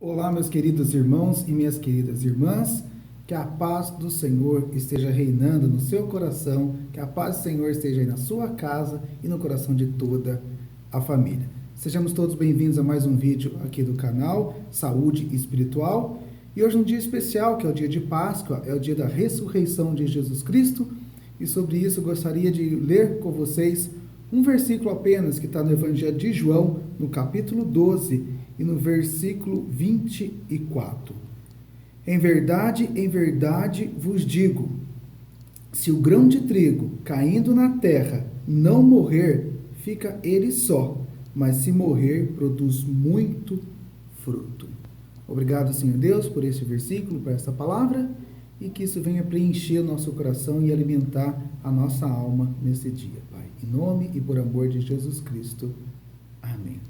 Olá, meus queridos irmãos e minhas queridas irmãs, que a paz do Senhor esteja reinando no seu coração, que a paz do Senhor esteja aí na sua casa e no coração de toda a família. Sejamos todos bem-vindos a mais um vídeo aqui do canal Saúde Espiritual. E hoje um dia especial, que é o dia de Páscoa, é o dia da ressurreição de Jesus Cristo. E sobre isso eu gostaria de ler com vocês um versículo apenas que está no Evangelho de João, no capítulo 12, e no versículo 24. Em verdade vos digo, se o grão de trigo caindo na terra não morrer, fica ele só, mas se morrer, produz muito fruto. Obrigado, Senhor Deus, por esse versículo, por essa palavra, e que isso venha preencher o nosso coração e alimentar a nossa alma nesse dia, Pai. Em nome e por amor de Jesus Cristo. Amém.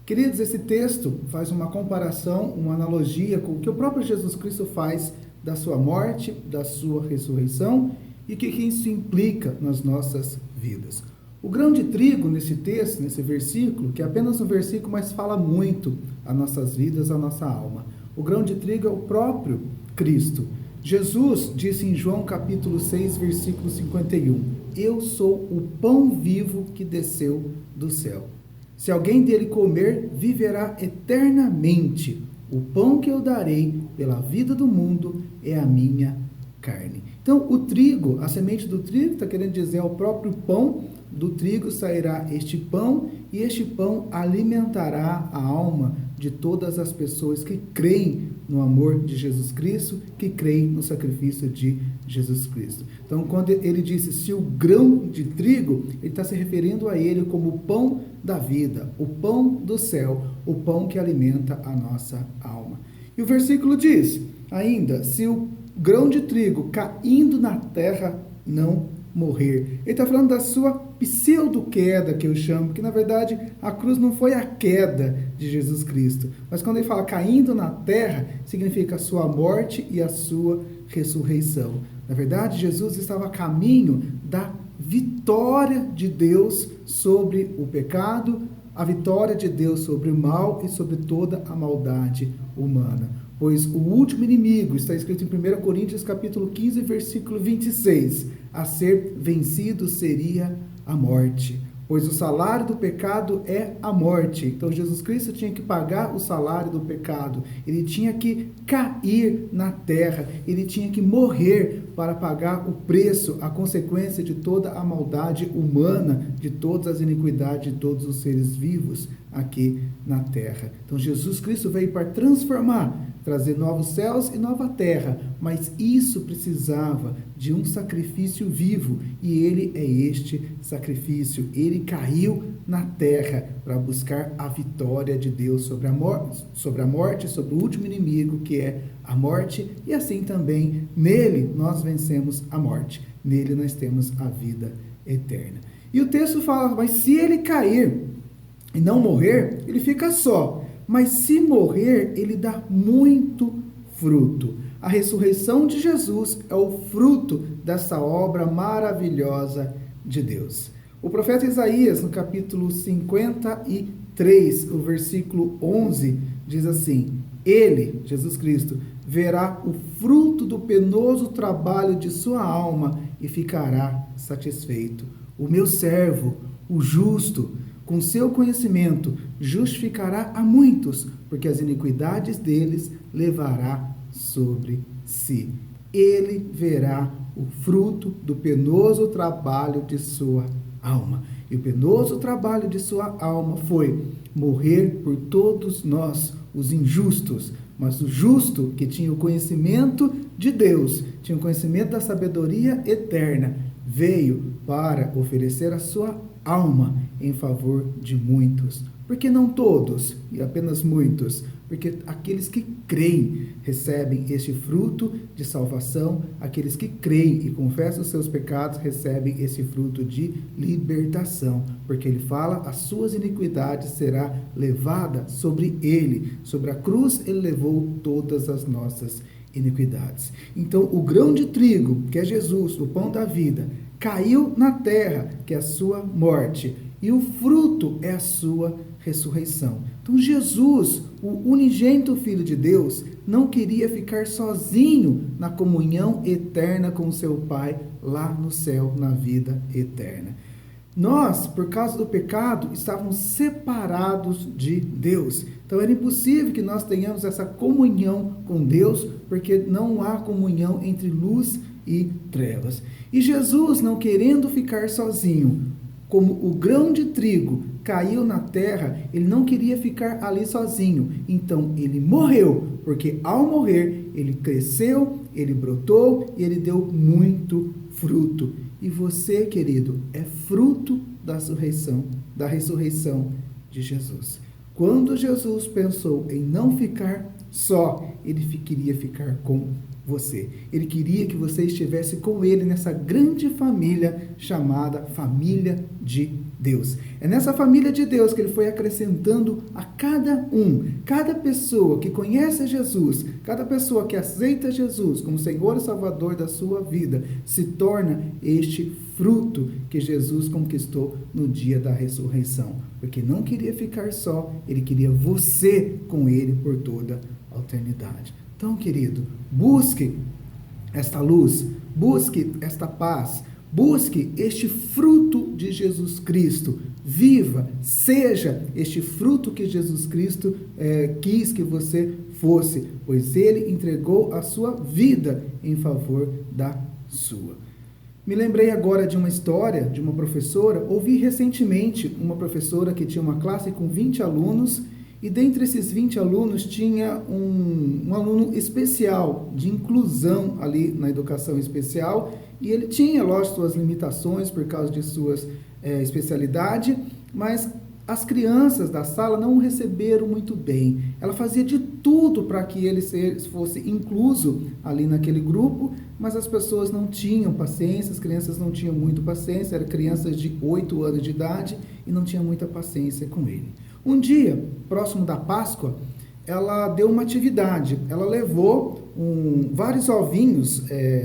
Queridos, esse texto faz uma comparação, uma analogia com o que o próprio Jesus Cristo faz da sua morte, da sua ressurreição e o que isso implica nas nossas vidas. O grão de trigo nesse texto, nesse versículo, que é apenas um versículo, mas fala muito às nossas vidas, à nossa alma. O grão de trigo é o próprio Cristo. Jesus disse em João capítulo 6, versículo 51, eu sou o pão vivo que desceu do céu. Se alguém dele comer, viverá eternamente. O pão que eu darei pela vida do mundo é a minha carne. Então, o trigo, a semente do trigo, está querendo dizer, é o próprio pão. Do trigo sairá este pão, e este pão alimentará a alma de todas as pessoas que creem no amor de Jesus Cristo, que creem no sacrifício de Jesus Cristo. Então, quando ele disse, se o grão de trigo, ele está se referindo a ele como o pão da vida, o pão do céu, o pão que alimenta a nossa alma. E o versículo diz, ainda, se o grão de trigo caindo na terra não morrer. Ele está falando da sua pseudo-queda, que eu chamo, que na verdade a cruz não foi a queda de Jesus Cristo, mas quando ele fala caindo na terra, significa a sua morte e a sua ressurreição. Na verdade, Jesus estava a caminho da vitória de Deus sobre o pecado, a vitória de Deus sobre o mal e sobre toda a maldade humana. Pois o último inimigo, está escrito em 1 Coríntios capítulo 15, versículo 26, a ser vencido seria a morte. Pois o salário do pecado é a morte. Então Jesus Cristo tinha que pagar o salário do pecado. Ele tinha que cair na terra. Ele tinha que morrer para pagar o preço, a consequência de toda a maldade humana, de todas as iniquidades de todos os seres vivos aqui na terra. Então Jesus Cristo veio para transformar, trazer novos céus e nova terra, mas isso precisava de um sacrifício vivo, e ele é este sacrifício. Ele caiu na terra para buscar a vitória de Deus sobre a morte, sobre o último inimigo, que é a morte, e assim também nele nós vencemos a morte, nele nós temos a vida eterna. E o texto fala, mas se ele cair e não morrer, ele fica só, mas se morrer, ele dá muito fruto. A ressurreição de Jesus é o fruto dessa obra maravilhosa de Deus. O profeta Isaías, no capítulo 53, o versículo 11, diz assim, ele, Jesus Cristo, verá o fruto do penoso trabalho de sua alma e ficará satisfeito. O meu servo, o justo, com seu conhecimento, justificará a muitos, porque as iniquidades deles levará sobre si. Ele verá o fruto do penoso trabalho de sua alma. E o penoso trabalho de sua alma foi morrer por todos nós, os injustos. Mas o justo, que tinha o conhecimento de Deus, tinha o conhecimento da sabedoria eterna, veio para oferecer a sua alma em favor de muitos. Porque não todos, e apenas muitos, porque aqueles que creem recebem este fruto de salvação, aqueles que creem e confessam os seus pecados recebem esse fruto de libertação, porque ele fala, as suas iniquidades será levada sobre ele, sobre a cruz ele levou todas as nossas iniquidades. Então o grão de trigo, que é Jesus, o pão da vida, caiu na terra, que é a sua morte, e o fruto é a sua ressurreição. Então Jesus, O unigênito Filho de Deus não queria ficar sozinho na comunhão eterna com o seu Pai lá no céu, na vida eterna. Nós, por causa do pecado, estávamos separados de Deus. Então era impossível que nós tenhamos essa comunhão com Deus, porque não há comunhão entre luz e trevas. E Jesus, não querendo ficar sozinho, como o grão de trigo caiu na terra, ele não queria ficar ali sozinho. Então ele morreu, porque ao morrer ele cresceu, ele brotou e ele deu muito fruto. E você, querido, é fruto da ressurreição de Jesus. Quando Jesus pensou em não ficar só, ele queria ficar com você. Ele queria que você estivesse com ele nessa grande família chamada família de Deus. É nessa família de Deus que ele foi acrescentando a cada pessoa que conhece Jesus, cada pessoa que aceita Jesus como Senhor e Salvador da sua vida, se torna este fruto que Jesus conquistou no dia da ressurreição. Porque não queria ficar só, ele queria você com ele por toda a eternidade. Então, querido, busque esta luz, busque esta paz, busque este fruto de Jesus Cristo. Viva, seja este fruto que Jesus Cristo quis que você fosse, pois ele entregou a sua vida em favor da sua. Me lembrei agora de uma história de uma professora. Ouvi recentemente uma professora que tinha uma classe com 20 alunos e dentre esses 20 alunos tinha um aluno especial, de inclusão ali na educação especial, e ele tinha, lógico, suas limitações por causa de suas especialidade, mas as crianças da sala não o receberam muito bem. Ela fazia de tudo para que ele fosse incluso ali naquele grupo, mas as pessoas não tinham paciência, as crianças não tinham muito paciência, eram crianças de 8 anos de idade e não tinham muita paciência com ele. Um dia, próximo da Páscoa, ela deu uma atividade. Ela levou vários ovinhos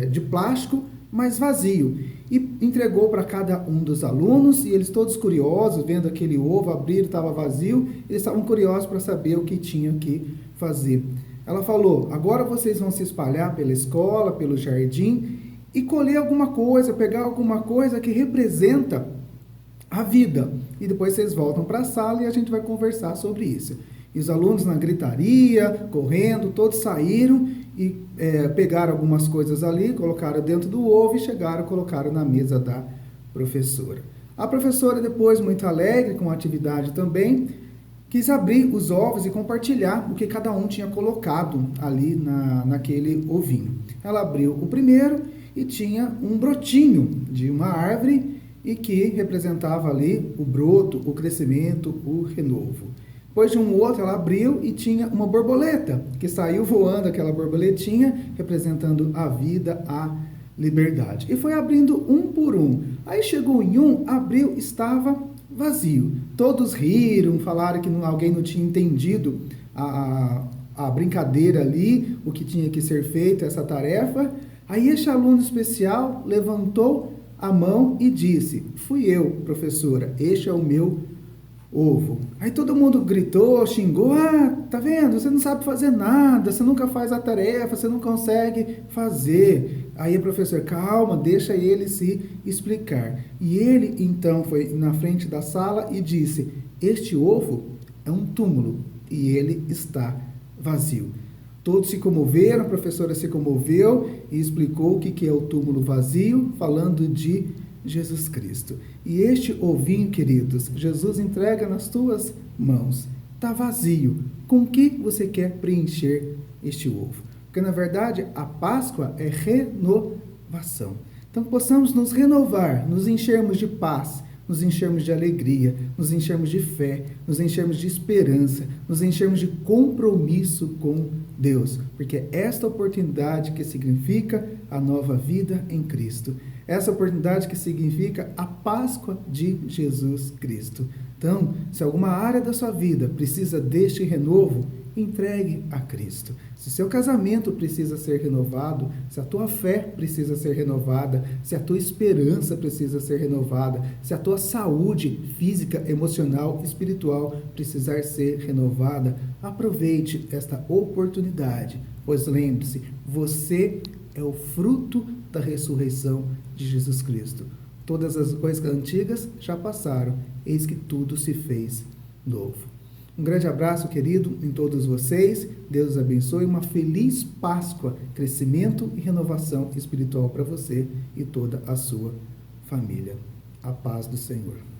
de plástico, mas vazio, e entregou para cada um dos alunos, e eles todos curiosos, vendo aquele ovo abrir, estava vazio, eles estavam curiosos para saber o que tinham que fazer. Ela falou: agora vocês vão se espalhar pela escola, pelo jardim, e colher alguma coisa, pegar alguma coisa que representa a vida, e depois vocês voltam para a sala e a gente vai conversar sobre isso. E os alunos na gritaria, correndo, todos saíram e pegaram algumas coisas ali, colocaram dentro do ovo e chegaram e colocaram na mesa da professora. A professora, depois, muito alegre com a atividade também, quis abrir os ovos e compartilhar o que cada um tinha colocado ali naquele ovinho. Ela abriu o primeiro e tinha um brotinho de uma árvore e que representava ali o broto, o crescimento, o renovo. Depois de um outro, ela abriu e tinha uma borboleta, que saiu voando, aquela borboletinha, representando a vida, a liberdade. E foi abrindo um por um. Aí chegou em um, abriu, estava vazio. Todos riram, falaram que alguém não tinha entendido a brincadeira ali, o que tinha que ser feito, essa tarefa. Aí este aluno especial levantou a mão e disse: fui eu, professora, este é o meu ovo. Aí todo mundo gritou, xingou: ah, tá vendo, você não sabe fazer nada, você nunca faz a tarefa, você não consegue fazer. Aí a professora: calma, deixa ele se explicar. E ele então foi na frente da sala e disse: este ovo é um túmulo e ele está vazio. Todos se comoveram, a professora se comoveu e explicou o que é o túmulo vazio, falando de Jesus Cristo. E este ovinho, queridos, Jesus entrega nas tuas mãos. Está vazio. Com o que você quer preencher este ovo? Porque, na verdade, a Páscoa é renovação. Então, possamos nos renovar, nos enchermos de paz, nos enchermos de alegria, nos enchermos de fé, nos enchermos de esperança, nos enchermos de compromisso com Deus, porque é esta oportunidade que significa a nova vida em Cristo, essa oportunidade que significa a Páscoa de Jesus Cristo. Então, se alguma área da sua vida precisa deste renovo, entregue a Cristo. Se o seu casamento precisa ser renovado, se a tua fé precisa ser renovada, se a tua esperança precisa ser renovada, se a tua saúde física, emocional, espiritual precisar ser renovada, Aproveite esta oportunidade, pois lembre-se, você é o fruto da ressurreição de Jesus Cristo. Todas as coisas antigas já passaram, eis que tudo se fez novo. Um grande abraço, querido, em todos vocês. Deus os abençoe. Uma feliz Páscoa, crescimento e renovação espiritual para você e toda a sua família. A paz do Senhor.